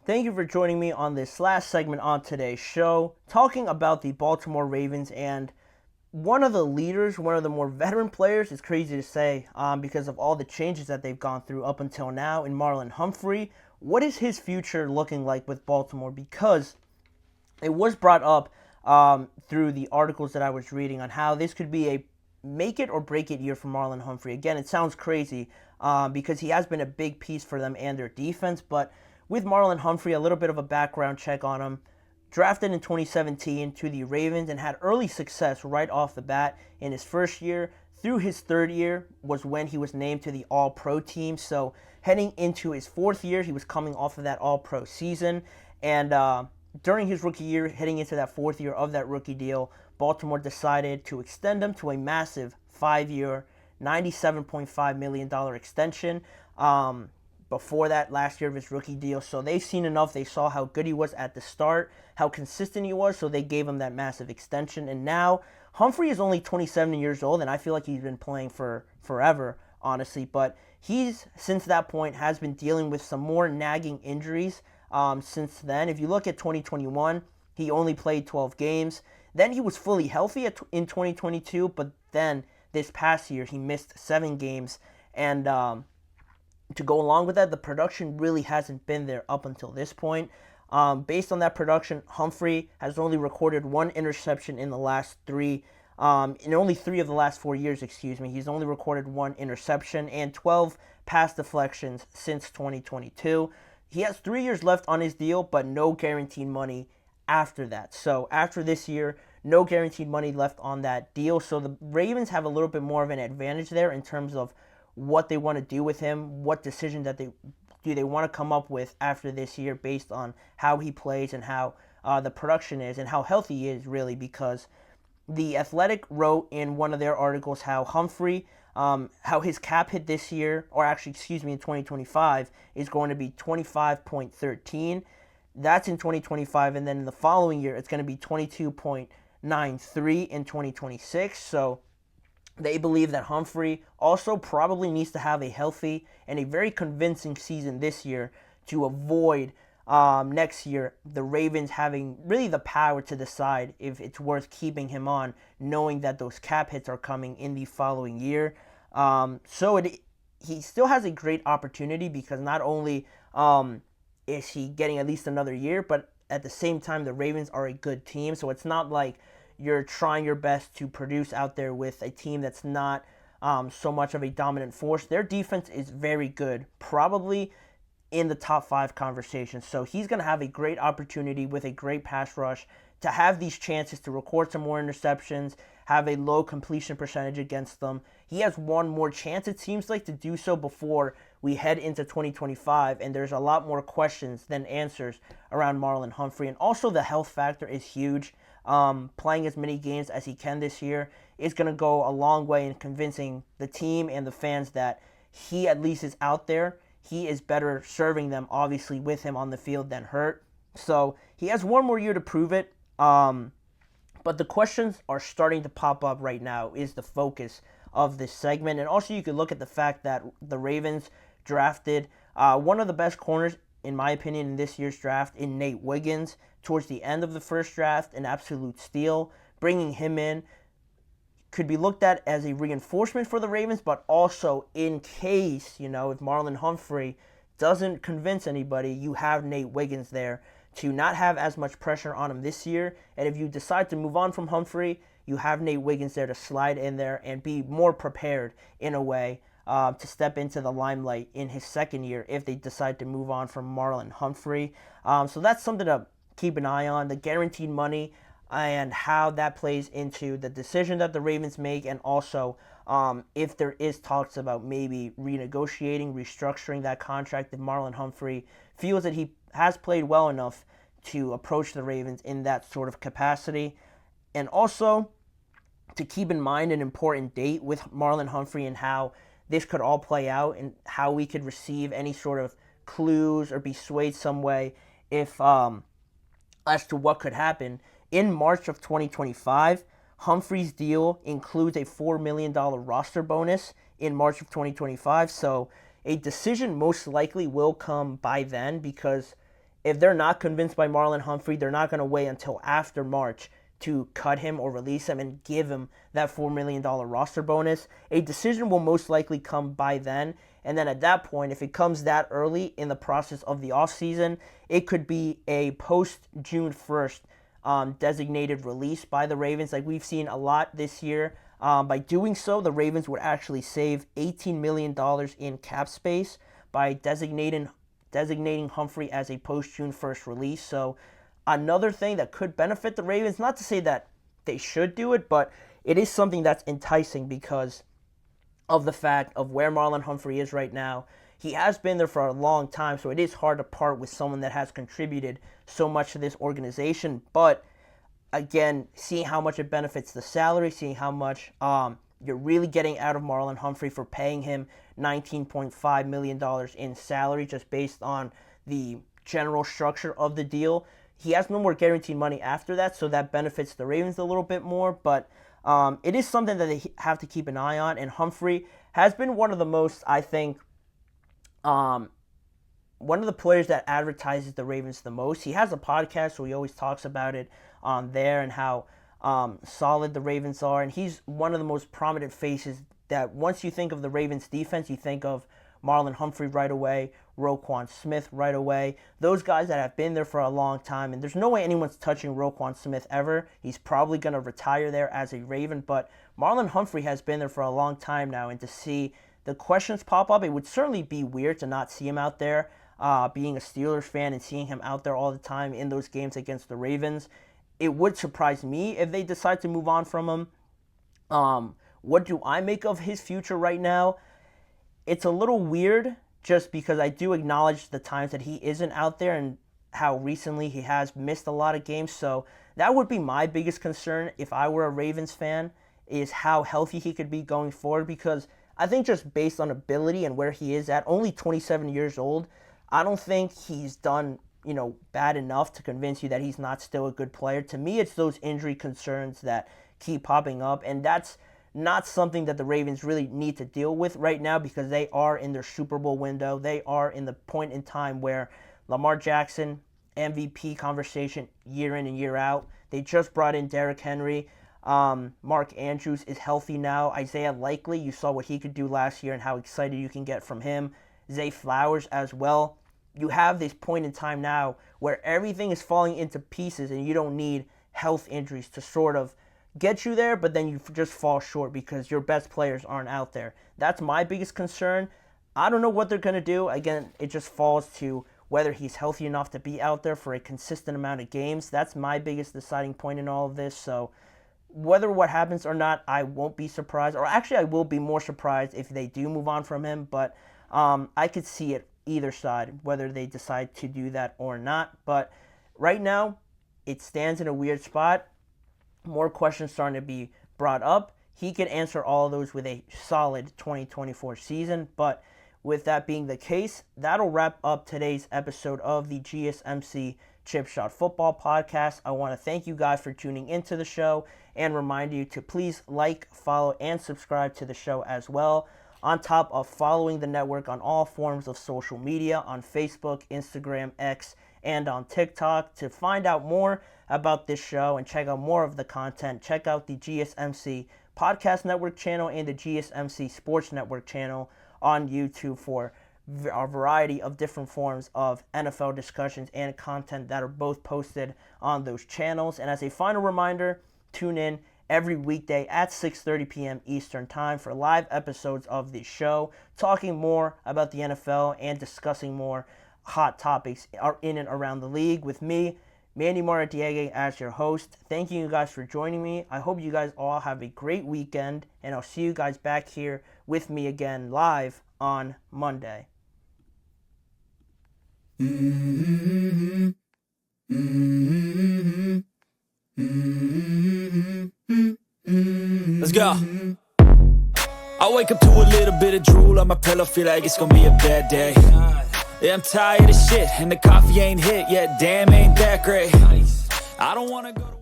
Thank you for joining me on this last segment on today's show, talking about the Baltimore Ravens and one of the leaders, one of the more veteran players. It's crazy to say because of all the changes that they've gone through up until now in Marlon Humphrey. What is his future looking like with Baltimore? Because it was brought up through the articles that I was reading on how this could be a make it or break it year for Marlon Humphrey. Again, it sounds crazy because he has been a big piece for them and their defense, but with Marlon Humphrey, a little bit of a background check on him. Drafted in 2017 to the Ravens and had early success right off the bat in his first year. Through his third year was when he was named to the All-Pro team. So heading into his fourth year, he was coming off of that All-Pro season. And during his rookie year, heading into that fourth year of that rookie deal, Baltimore decided to extend him to a massive 5-year, $97.5 million extension. Before that, last year of his rookie deal. So they've seen enough. They saw how good he was at the start, how consistent he was, so they gave him that massive extension. And now Humphrey is only 27 years old, and I feel like he's been playing for forever, honestly. But he's, since that point, has been dealing with some more nagging injuries since then. If you look at 2021, he only played 12 games. Then he was fully healthy in 2022, but then this past year he missed 7 games. And to go along with that, the production really hasn't been there up until this point. Based on that production, Humphrey has only recorded 1 interception in the last 3, in only 3 of the last 4 years, He's only recorded 1 interception and 12 pass deflections since 2022. He has 3 years left on his deal, but no guaranteed money after that. So after this year, no guaranteed money left on that deal. So the Ravens have a little bit more of an advantage there in terms of what they want to do with him, what decision that they want to come up with after this year based on how he plays and how the production is and how healthy he is, really, because The Athletic wrote in one of their articles how Humphrey, how his cap hit this year, or actually, in 2025, is going to be 25.13. That's in 2025, and then in the following year, it's going to be 22.93 in 2026. So they believe that Humphrey also probably needs to have a healthy and a very convincing season this year to avoid next year the Ravens having really the power to decide if it's worth keeping him on, knowing that those cap hits are coming in the following year. He still has a great opportunity because not only is he getting at least another year, but at the same time the Ravens are a good team, so it's not like you're trying your best to produce out there with a team that's not so much of a dominant force. Their defense is very good, probably in the top 5 conversation. So he's going to have a great opportunity with a great pass rush to have these chances to record some more interceptions, have a low completion percentage against them. He has one more chance, it seems like, to do so before we head into 2025, and there's a lot more questions than answers around Marlon Humphrey. And also the health factor is huge. Playing as many games as he can this year is going to go a long way in convincing the team and the fans that he at least is out there. He is better serving them, obviously, with him on the field than hurt. So he has one more year to prove it. But the questions are starting to pop up right now is the focus of this segment. And also you could look at the fact that the Ravens drafted one of the best corners, in my opinion, in this year's draft, in Nate Wiggins, towards the end of the first draft, an absolute steal. Bringing him in could be looked at as a reinforcement for the Ravens, but also in case, if Marlon Humphrey doesn't convince anybody, you have Nate Wiggins there to not have as much pressure on him this year. And if you decide to move on from Humphrey, you have Nate Wiggins there to slide in there and be more prepared in a way to step into the limelight in his second year if they decide to move on from Marlon Humphrey. So that's something to keep an eye on, the guaranteed money and how that plays into the decision that the Ravens make, and also if there is talks about maybe renegotiating, restructuring that contract if Marlon Humphrey feels that he has played well enough to approach the Ravens in that sort of capacity. And also to keep in mind an important date with Marlon Humphrey and how this could all play out and how we could receive any sort of clues or be swayed some way if as to what could happen. In March of 2025, Humphrey's deal includes a $4 million roster bonus in March of 2025, so a decision most likely will come by then because if they're not convinced by Marlon Humphrey, they're not going to wait until after March to cut him or release him and give him that $4 million roster bonus. A decision will most likely come by then. And then at that point, if it comes that early in the process of the offseason, it could be a post-June 1st designated release by the Ravens, like we've seen a lot this year. By doing so, the Ravens would actually save $18 million in cap space by designating Humphrey as a post-June 1st release. So another thing that could benefit the Ravens, not to say that they should do it, but it is something that's enticing because of the fact of where Marlon Humphrey is right now. He has been there for a long time, so it is hard to part with someone that has contributed so much to this organization. But again, seeing how much it benefits the salary, seeing how much you're really getting out of Marlon Humphrey for paying him $19.5 million in salary just based on the general structure of the deal. He has no more guaranteed money after that, so that benefits the Ravens a little bit more. But it is something that they have to keep an eye on, and Humphrey has been one of the most, I think, one of the players that advertises the Ravens the most. He has a podcast, so he always talks about it on there and how solid the Ravens are, and he's one of the most prominent faces that once you think of the Ravens defense, you think of Marlon Humphrey right away, Roquan Smith right away. Those guys that have been there for a long time, and there's no way anyone's touching Roquan Smith ever. He's probably going to retire there as a Raven, but Marlon Humphrey has been there for a long time now, and to see the questions pop up, it would certainly be weird to not see him out there. Being a Steelers fan and seeing him out there all the time in those games against the Ravens, it would surprise me if they decide to move on from him. What do I make of his future right now? It's a little weird just because I do acknowledge the times that he isn't out there and how recently he has missed a lot of games. So that would be my biggest concern if I were a Ravens fan, is how healthy he could be going forward, because I think just based on ability and where he is at, only 27 years old, I don't think he's done, bad enough to convince you that he's not still a good player. To me, it's those injury concerns that keep popping up, and that's not something that the Ravens really need to deal with right now because they are in their Super Bowl window. They are in the point in time where Lamar Jackson, MVP conversation year in and year out. They just brought in Derrick Henry. Mark Andrews is healthy now. Isaiah Likely, you saw what he could do last year and how excited you can get from him. Zay Flowers as well. You have this point in time now where everything is falling into pieces and you don't need health injuries to sort of get you there, but then you just fall short because your best players aren't out there. That's my biggest concern. I don't know what they're going to do. Again, it just falls to whether he's healthy enough to be out there for a consistent amount of games. That's my biggest deciding point in all of this. So whether what happens or not, I won't be surprised. Or actually, I will be more surprised if they do move on from him. But I could see it either side, whether they decide to do that or not. But right now, it stands in a weird spot. More questions starting to be brought up. He could answer all of those with a solid 2024 season. But with that being the case, that'll wrap up today's episode of the GSMC Chip Shot Football Podcast. I want to thank you guys for tuning into the show and remind you to please like, follow, and subscribe to the show as well, on top of following the network on all forms of social media on Facebook, Instagram, X, and on TikTok. To find out more about this show and check out more of the content, check out the GSMC Podcast Network channel and the GSMC Sports Network channel on YouTube for a variety of different forms of NFL discussions and content that are both posted on those channels. And as a final reminder, tune in every weekday at 6:30 p.m. Eastern Time for live episodes of the show, talking more about the NFL and discussing more hot topics in and around the league with me, Manny Maradiaga, as your host. Thank you guys for joining me. I hope you guys all have a great weekend, and I'll see you guys back here with me again live on Monday. Mm-hmm. Mm-hmm. Mm-hmm. Let's go. I wake up to a little bit of drool on my pillow, feel like it's gonna be a bad day. Yeah, I'm tired of shit, and the coffee ain't hit yet, damn, ain't that great. I don't wanna go to